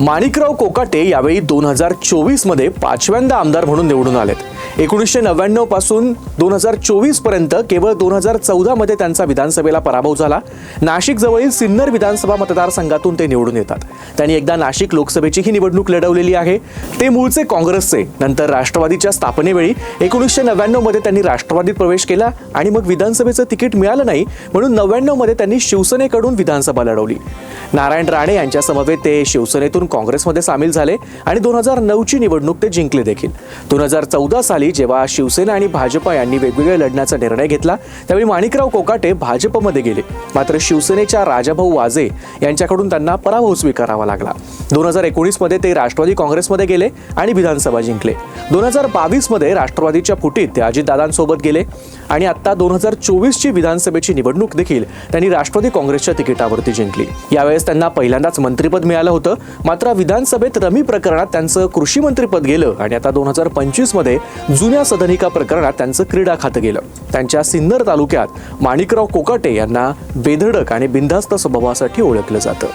माणिकराव कोकाटे यावेळी 2024 मध्ये पाचव्यांदा आमदार म्हणून निवडून आलेत. 1999 पासून 2024 पर्यंत केवळ 2014 मध्ये त्यांचा विधानसभेला पराभव झाला. नाशिक जवळील सिन्नर विधानसभा मतदारसंघातून ते निवडून येतात. त्यांनी एकदा नाशिक लोकसभेचीही निवडणूक लढवलेली आहे. ते मूळचे काँग्रेसचे, नंतर राष्ट्रवादीच्या स्थापनेवेळी 1999 मध्ये त्यांनी राष्ट्रवादीत प्रवेश केला आणि मग विधानसभेचं तिकीट मिळालं नाही म्हणून 99 मध्ये त्यांनी शिवसेनेकडून विधानसभा लढवली. नारायण राणे यांच्या समवेत ते शिवसेनेतून काँग्रेसमध्ये सामील झाले आणि 2009 ची निवडणूक ते जिंकले देखील. 2014 साली जेव्हा शिवसेना आणि भाजप यांनी वेगवेगळे लढण्याचा निर्णय घेतला त्यावेळी माणिकराव कोकाटे भाजपमध्ये गेले. मात्र शिवसेनेच्या राजाभाऊ वाजे यांच्याकडून त्यांना पराभव स्वीकारावा लागला. 2019 मध्ये ते राष्ट्रवादी काँग्रेसमध्ये गेले आणि विधानसभा जिंकले. 2022 मध्ये राष्ट्रवादीच्या फुटीत ते अजितदादांसोबत गेले आणि आता 2024 ची विधानसभेची निवडणूक देखील त्यांनी राष्ट्रवादी काँग्रेसच्या तिकिटावरती जिंकली. यावेळेस त्यांना पहिल्यांदाच मंत्रिपद मिळालं होतं. मात्र विधानसभेत रमी प्रकरणात त्यांचं कृषी मंत्रिपद गेलं आणि आता 2025 मध्ये जुन्या सदनिका प्रकरणात त्यांचं क्रीडा खातं गेलं. त्यांच्या सिन्नर तालुक्यात माणिकराव कोकाटे यांना बेधडक आणि बिनधास्त स्वभावासाठी ओळखलं जातं.